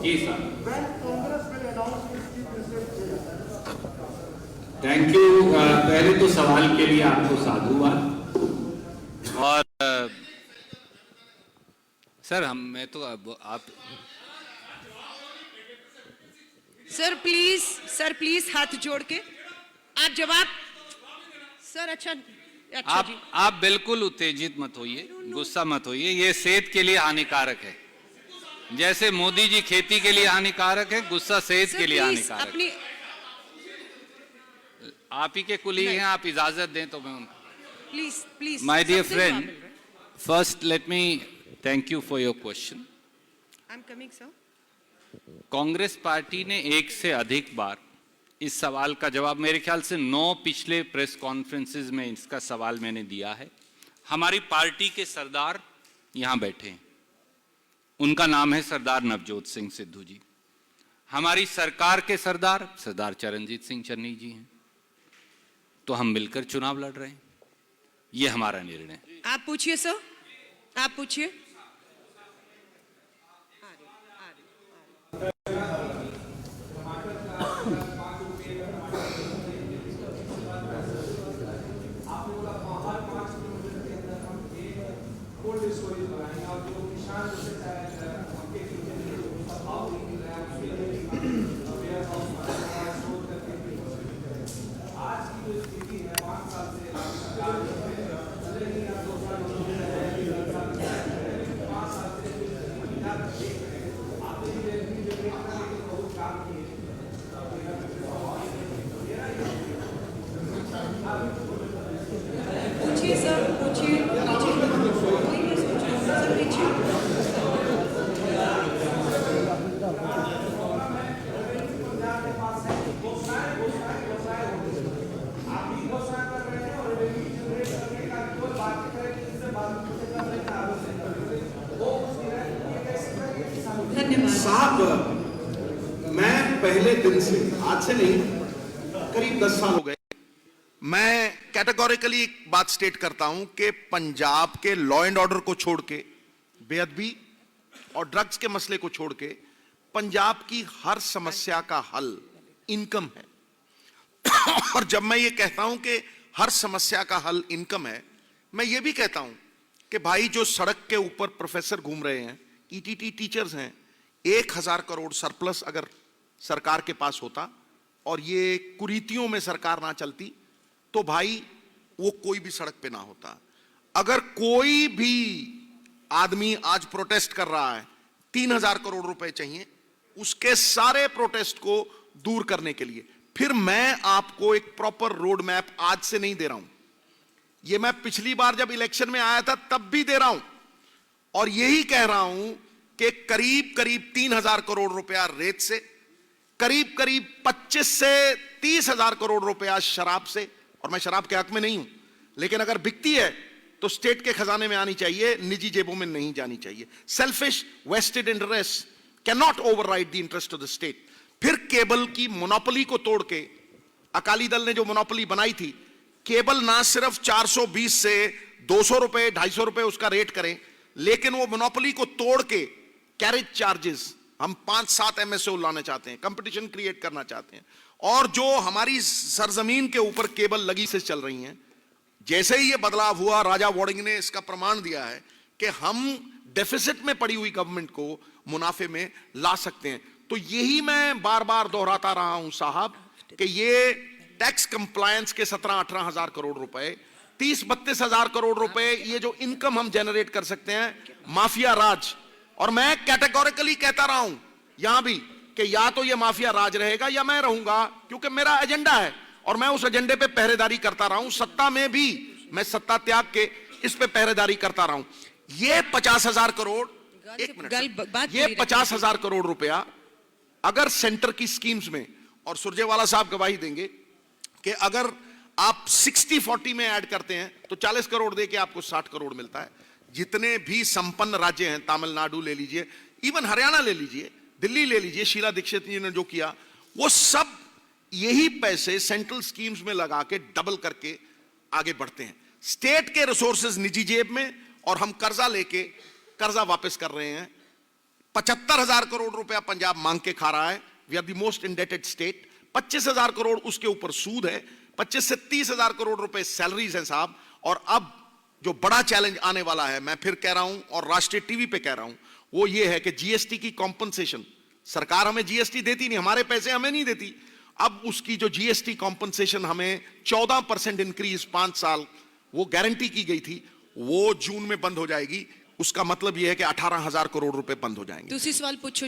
Ji sir, thank you. पहले तो सवाल के लिए आपको साधुवाद। और सर मैं तो अब आप सर प्लीज हाथ जोड़ के आप जवाब। सर अच्छा जी। आप बिल्कुल उत्तेजित मत होइए, गुस्सा मत होइए। ये सेहत के लिए हानिकारक है। जैसे मोदी जी खेती के लिए हानिकारक है, गुस्सा सेहत के लिए हानिकारक है। आप ही के कुली हैं, आप इजाजत दें तो मैं उनको। Please my dear friend, first let me thank you for your question. I am coming sir. Congress party ने एक से अधिक बार इस सवाल का जवाब, मेरे ख्याल से 9 पिछले प्रेस कॉन्फ्रेंसेस में इसका सवाल मैंने दिया है। हमारी पार्टी के सरदार यहां बैठे हैं, उनका नाम है सरदार नवजोत सिंह सिद्धू जी। हमारी सरकार के सरदार सरदार चरणजीत सिंह चन्नी जी हैं। तो हम मिलकर चुनाव लड़ रहे हैं, यह हमारा निर्णय है। आप पूछिए सर, आप पूछिए। पूछिए सर, पूछिए। साहब, मैं पहले दिन से, आज से नहीं, करीब 10 साल हो गए, मैं कैटेगोरिकली एक बात स्टेट करता हूं कि पंजाब के लॉ एंड ऑर्डर को छोड़ के, बेअदबी और ड्रग्स के मसले को छोड़ के, पंजाब की हर समस्या का हल इनकम है। और जब मैं ये कहता हूं कि हर समस्या का हल इनकम है, मैं ये भी कहता हूं कि भाई जो सड़क के ऊपर प्रोफेसर घूम रहे हैं, ईटीटी टीचर्स हैं, 1000 करोड़ सरप्लस अगर सरकार के पास होता और ये कुरीतियों में सरकार ना चलती तो भाई वो कोई भी सड़क पे ना होता। अगर कोई भी आदमी आज प्रोटेस्ट कर रहा है, 3000 करोड़ रुपए चाहिए उसके सारे प्रोटेस्ट को दूर करने के लिए। फिर मैं आपको एक प्रॉपर रोड मैप आज से नहीं दे रहा हूं, ये मैं पिछली बार जब इलेक्शन में आया था तब भी दे रहा हूं और यही कह रहा हूं कि करीब करीब 3000 करोड़ रुपया रेत से, करीब करीब 25 से 30,000 करोड़ रुपया शराब से। और मैं शराब के हक में नहीं हूं, लेकिन अगर बिकती है तो स्टेट के खजाने में आनी चाहिए, निजी जेबों में नहीं जानी चाहिए। Selfish vested interest can not override the interest of the state. फिर केबल की मोनोपोली को तोड़ के, अकाली दल ने जो मोनोपोली बनाई थी, केबल ना सिर्फ 420 से 200 रुपए 250 रुपए उसका रेट करें, लेकिन वो मोनोपोली को तोड़ के कैरेज चार्जेस हम 5-7 MSO लाना चाहते हैं, कंपटीशन क्रिएट करना चाहते हैं। और जो हमारी सरजमीन के ऊपर केबल लगी से चल रही हैं, जैसे ही ये बदलाव हुआ, राजा वार्डिंग ने इसका प्रमाण दिया है कि हम डेफिसिट में पड़ी हुई गवर्नमेंट को मुनाफे में ला सकते हैं। तो यही मैं बार बार दोहराता रहा हूं साहब कि ये टैक्स कंप्लायंस के 17-18 हजार करोड़ रुपए, 30-32 हजार करोड़ रुपए, ये जो इनकम हम जनरेट कर सकते हैं, माफिया राज। और मैं कैटेगोरिकली कहता रहा हूं यहां भी कि या तो ये माफिया राज रहेगा या मैं रहूंगा, क्योंकि मेरा एजेंडा है और मैं उस एजेंडे पे पहरेदारी करता रहा हूं। सत्ता में भी मैं सत्ता त्याग के इस पे पहरेदारी करता रहा हूं। ये 50,000 करोड़, एक मिनट, ये 50,000 करोड़ रुपया अगर सेंटर की स्कीम्स में, और सुरजेवाला साहब गवाही देंगे कि अगर आप 60-40 में ऐड करते हैं तो 40 करोड़ दे के आपको 60 करोड़ मिलता है। जितने भी संपन्न राज्य हैं, तमिलनाडु ले लीजिए, इवन हरियाणा ले लीजिए, दिल्ली ले लीजिए, शीला दीक्षित जी ने जो किया, वो सब यही पैसे सेंट्रल स्कीम्स में लगा के डबल करके आगे बढ़ते हैं। स्टेट के रिसोर्सेज निजी जेब में, और हम कर्जा लेके कर्जा वापस कर रहे हैं। 75,000 करोड़ रुपया पंजाब मांग के खा रहा है। We are the most indebted state. 25,000 crore उसके ऊपर सूद है। 25 से 30,000 करोड़ रुपए सैलरीज हैं साहब। और अब जो बड़ा चैलेंज आने वाला है, मैं फिर कह रहा हूं और राष्ट्रीय टीवी पे कह रहा हूं, वो ये है कि जीएसटी की कॉम्पनसेशन, सरकार हमें जीएसटी देती नहीं, हमारे पैसे हमें नहीं देती। अब उसकी जो जीएसटी कॉम्पनसेशन हमें 14% इंक्रीज 5 साल वो गारंटी की गई थी, वो जून में बंद हो जाएगी। उसका मतलब यह है कि 18,000 करोड़ रुपए बंद हो जाएंगे। दूसरी सवाल पूछो।